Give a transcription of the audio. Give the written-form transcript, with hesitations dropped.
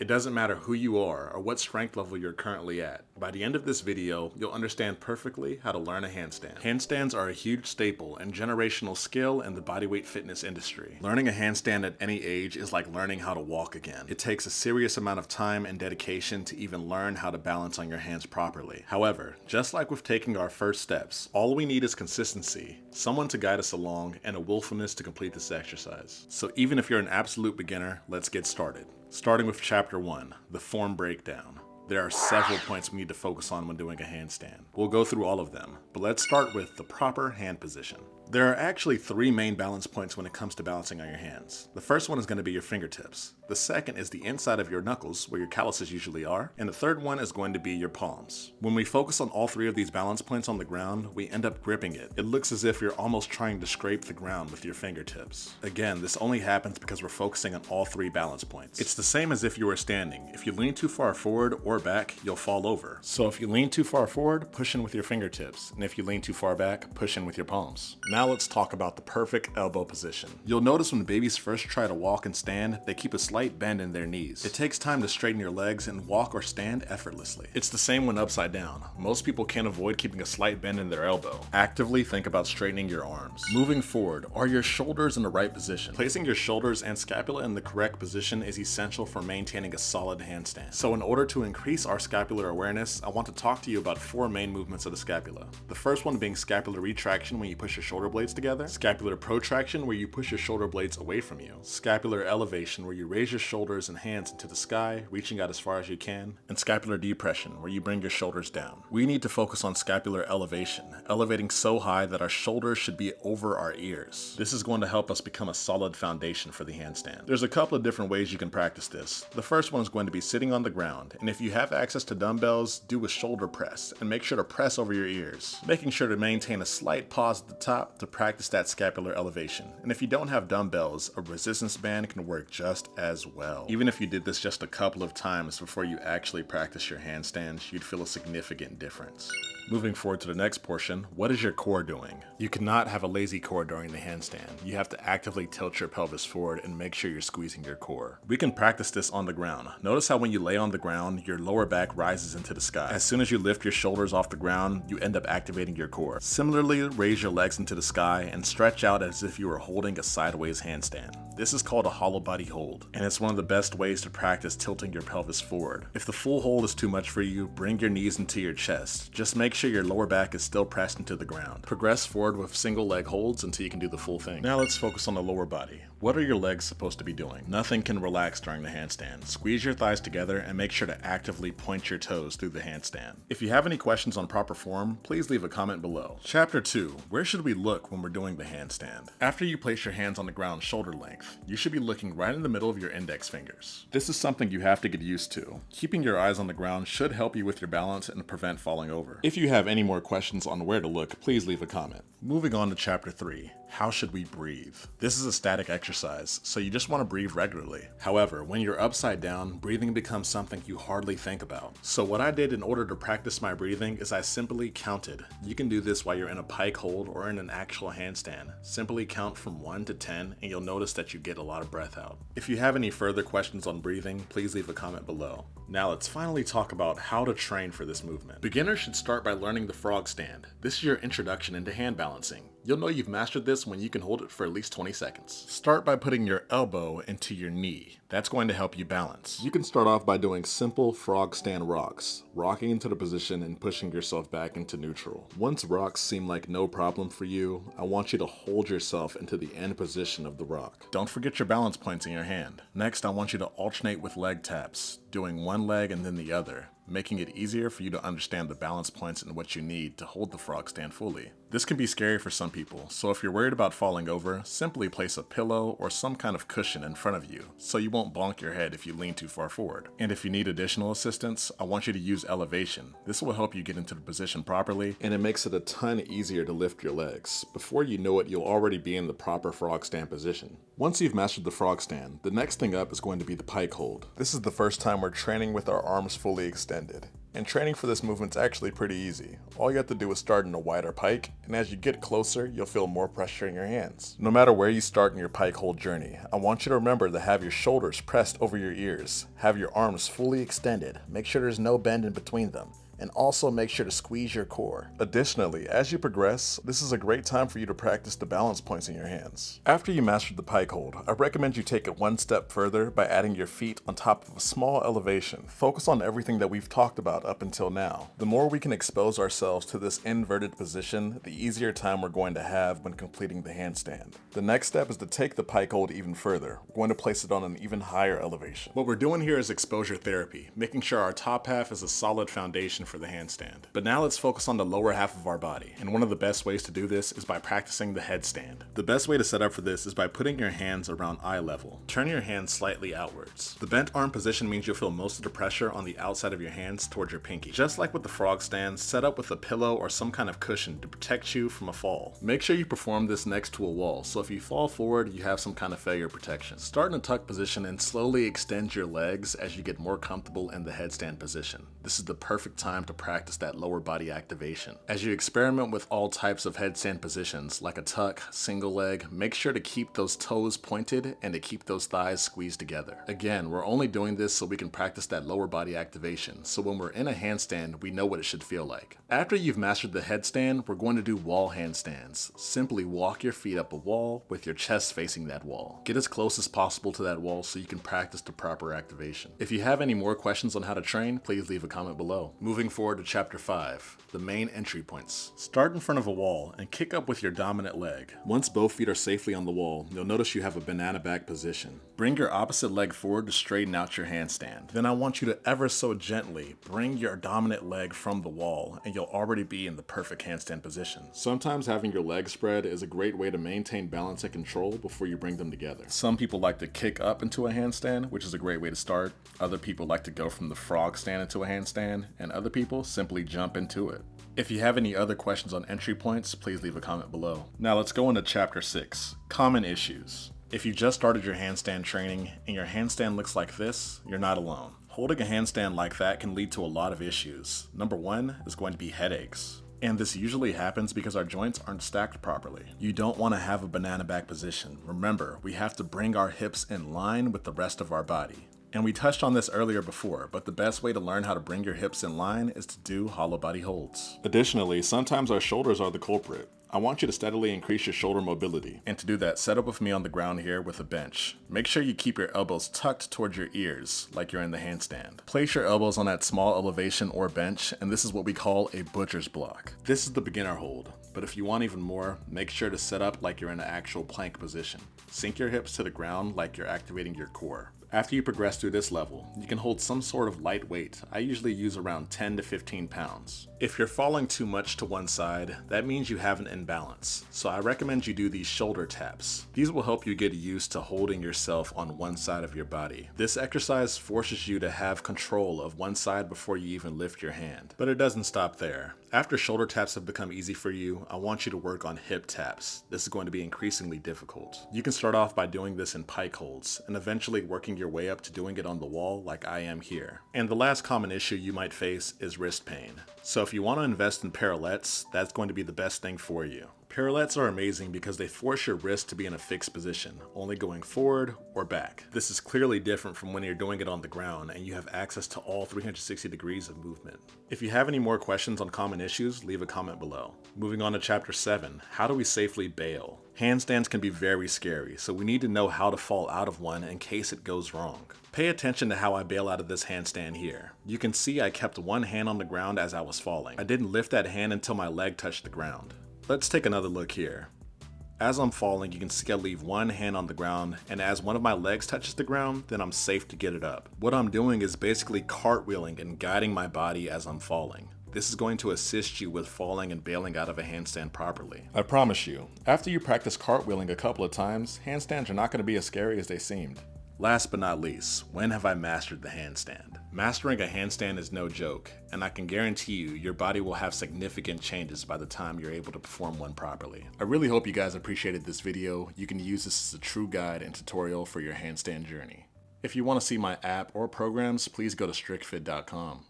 It doesn't matter who you are or what strength level you're currently at. By the end of this video, you'll understand perfectly how to learn a handstand. Handstands are a huge staple and generational skill in the bodyweight fitness industry. Learning a handstand at any age is like learning how to walk again. It takes a serious amount of time and dedication to even learn how to balance on your hands properly. However, just like with taking our first steps, all we need is consistency, someone to guide us along, and a willfulness to complete this exercise. So even if you're an absolute beginner, let's get started. Starting with Chapter 1, the form breakdown. There are several points we need to focus on when doing a handstand. We'll go through all of them, but let's start with the proper hand position. There are actually three main balance points when it comes to balancing on your hands. The first one is going to be your fingertips. The second is the inside of your knuckles, where your calluses usually are. And the third one is going to be your palms. When we focus on all three of these balance points on the ground, we end up gripping it. It looks as if you're almost trying to scrape the ground with your fingertips. Again, this only happens because we're focusing on all three balance points. It's the same as if you were standing. If you lean too far forward or back, you'll fall over. So if you lean too far forward, push in with your fingertips. And if you lean too far back, push in with your palms. Now let's talk about the perfect elbow position. You'll notice when babies first try to walk and stand, they keep a slight bend in their knees. It takes time to straighten your legs and walk or stand effortlessly. It's the same when upside down. Most people can't avoid keeping a slight bend in their elbow. Actively think about straightening your arms. Moving forward, are your shoulders in the right position? Placing your shoulders and scapula in the correct position is essential for maintaining a solid handstand. So in order to increase our scapular awareness, I want to talk to you about four main movements of the scapula. The first one being scapular retraction, when you push your shoulder blades together. Scapular protraction, where you push your shoulder blades away from you. Scapular elevation, where you raise your shoulders and hands into the sky, reaching out as far as you can. And scapular depression, where you bring your shoulders down. We need to focus on scapular elevation, elevating so high that our shoulders should be over our ears. This is going to help us become a solid foundation for the handstand. There's a couple of different ways you can practice this. The first one is going to be sitting on the ground, and if you have access to dumbbells, do a shoulder press, and make sure to press over your ears, making sure to maintain a slight pause at the top to practice that scapular elevation. And if you don't have dumbbells, a resistance band can work just as well. Even if you did this just a couple of times before you actually practice your handstands, you'd feel a significant difference. Moving forward to the next portion, what is your core doing? You cannot have a lazy core during the handstand. You have to actively tilt your pelvis forward and make sure you're squeezing your core. We can practice this on the ground. Notice how when you lay on the ground, your lower back rises into the sky. As soon as you lift your shoulders off the ground, you end up activating your core. Similarly, raise your legs into the sky and stretch out as if you were holding a sideways handstand. This is called a hollow body hold, and it's one of the best ways to practice tilting your pelvis forward. If the full hold is too much for you, bring your knees into your chest. Just make sure your lower back is still pressed into the ground. Progress forward with single leg holds until you can do the full thing. Now let's focus on the lower body. What are your legs supposed to be doing? Nothing can relax during the handstand. Squeeze your thighs together and make sure to actively point your toes through the handstand. If you have any questions on proper form, please leave a comment below. Chapter 2, where should we look when we're doing the handstand? After you place your hands on the ground shoulder length, you should be looking right in the middle of your index fingers. This is something you have to get used to. Keeping your eyes on the ground should help you with your balance and prevent falling over. If you have any more questions on where to look, please leave a comment. Moving on to Chapter 3, how should we breathe? This is a static exercise, so you just want to breathe regularly. However, when you're upside down, breathing becomes something you hardly think about. So what I did in order to practice my breathing is I simply counted. You can do this while you're in a pike hold or in an actual handstand. Simply count from 1 to 10 and you'll notice that you get a lot of breath out. If you have any further questions on breathing, please leave a comment below. Now let's finally talk about how to train for this movement. Beginners should start by learning the frog stand. This is your introduction into hand balancing. You'll know you've mastered this when you can hold it for at least 20 seconds. Start by putting your elbow into your knee. That's going to help you balance. You can start off by doing simple frog stand rocks, rocking into the position and pushing yourself back into neutral. Once rocks seem like no problem for you, I want you to hold yourself into the end position of the rock. Don't forget your balance points in your hand. Next, I want you to alternate with leg taps, doing one leg and then the other, making it easier for you to understand the balance points and what you need to hold the frog stand fully. This can be scary for some people, so if you're worried about falling over, simply place a pillow or some kind of cushion in front of you, so you won't bonk your head if you lean too far forward. And if you need additional assistance, I want you to use elevation. This will help you get into the position properly, and it makes it a ton easier to lift your legs. Before you know it, you'll already be in the proper frog stand position. Once you've mastered the frog stand, the next thing up is going to be the pike hold. This is the first time we're training with our arms fully extended. And training for this movement's actually pretty easy. All you have to do is start in a wider pike, and as you get closer, you'll feel more pressure in your hands. No matter where you start in your pike hold journey, I want you to remember to have your shoulders pressed over your ears, have your arms fully extended, make sure there's no bend in between them, and also make sure to squeeze your core. Additionally, as you progress, this is a great time for you to practice the balance points in your hands. After you mastered the pike hold, I recommend you take it one step further by adding your feet on top of a small elevation. Focus on everything that we've talked about up until now. The more we can expose ourselves to this inverted position, the easier time we're going to have when completing the handstand. The next step is to take the pike hold even further. We're going to place it on an even higher elevation. What we're doing here is exposure therapy, making sure our top half is a solid foundation for the handstand. But now let's focus on the lower half of our body, and one of the best ways to do this is by practicing the headstand. The best way to set up for this is by putting your hands around eye level. Turn your hands slightly outwards. The bent arm position means you'll feel most of the pressure on the outside of your hands towards your pinky. Just like with the frog stand, set up with a pillow or some kind of cushion to protect you from a fall. Make sure you perform this next to a wall, so if you fall forward, you have some kind of failure protection. Start in a tuck position and slowly extend your legs as you get more comfortable in the headstand position. This is the perfect time to practice that lower body activation. As you experiment with all types of headstand positions, like a tuck, single leg, make sure to keep those toes pointed and to keep those thighs squeezed together. Again, we're only doing this so we can practice that lower body activation, so when we're in a handstand, we know what it should feel like. After you've mastered the headstand, we're going to do wall handstands. Simply walk your feet up a wall with your chest facing that wall. Get as close as possible to that wall so you can practice the proper activation. If you have any more questions on how to train, please leave a comment below. Moving forward to Chapter 5, the main entry points. Start in front of a wall and kick up with your dominant leg. Once both feet are safely on the wall, you'll notice you have a banana back position. Bring your opposite leg forward to straighten out your handstand. Then I want you to ever so gently bring your dominant leg from the wall, and you'll already be in the perfect handstand position. Sometimes having your legs spread is a great way to maintain balance and control before you bring them together. Some people like to kick up into a handstand, which is a great way to start. Other people like to go from the frog stand into a handstand, and other people simply jump into it. If you have any other questions on entry points, please leave a comment below. Now let's go into Chapter 6, Common Issues. If you just started your handstand training and your handstand looks like this, you're not alone. Holding a handstand like that can lead to a lot of issues. Number one is going to be headaches. And this usually happens because our joints aren't stacked properly. You don't want to have a banana back position. Remember, we have to bring our hips in line with the rest of our body. And we touched on this earlier before, but the best way to learn how to bring your hips in line is to do hollow body holds. Additionally, sometimes our shoulders are the culprit. I want you to steadily increase your shoulder mobility. And to do that, set up with me on the ground here with a bench. Make sure you keep your elbows tucked towards your ears, like you're in the handstand. Place your elbows on that small elevation or bench, and this is what we call a butcher's block. This is the beginner hold, but if you want even more, make sure to set up like you're in an actual plank position. Sink your hips to the ground like you're activating your core. After you progress through this level, you can hold some sort of light weight. I usually use around 10 to 15 pounds. If you're falling too much to one side, that means you have an imbalance. So I recommend you do these shoulder taps. These will help you get used to holding yourself on one side of your body. This exercise forces you to have control of one side before you even lift your hand. But it doesn't stop there. After shoulder taps have become easy for you, I want you to work on hip taps. This is going to be increasingly difficult. You can start off by doing this in pike holds, and eventually working your way up to doing it on the wall like I am here. And the last common issue you might face is wrist pain. So if you want to invest in parallettes, that's going to be the best thing for you. Parallettes are amazing because they force your wrist to be in a fixed position, only going forward or back. This is clearly different from when you're doing it on the ground and you have access to all 360 degrees of movement. If you have any more questions on common issues, leave a comment below. Moving on to Chapter 7, how do we safely bail? Handstands can be very scary, so we need to know how to fall out of one in case it goes wrong. Pay attention to how I bail out of this handstand here. You can see I kept one hand on the ground as I was falling. I didn't lift that hand until my leg touched the ground. Let's take another look here. As I'm falling, you can see I leave one hand on the ground, and as one of my legs touches the ground, then I'm safe to get it up. What I'm doing is basically cartwheeling and guiding my body as I'm falling. This is going to assist you with falling and bailing out of a handstand properly. I promise you, after you practice cartwheeling a couple of times, handstands are not going to be as scary as they seemed. Last but not least, when have I mastered the handstand? Mastering a handstand is no joke, and I can guarantee you your body will have significant changes by the time you're able to perform one properly. I really hope you guys appreciated this video. You can use this as a true guide and tutorial for your handstand journey. If you want to see my app or programs, please go to STRIQfit.com.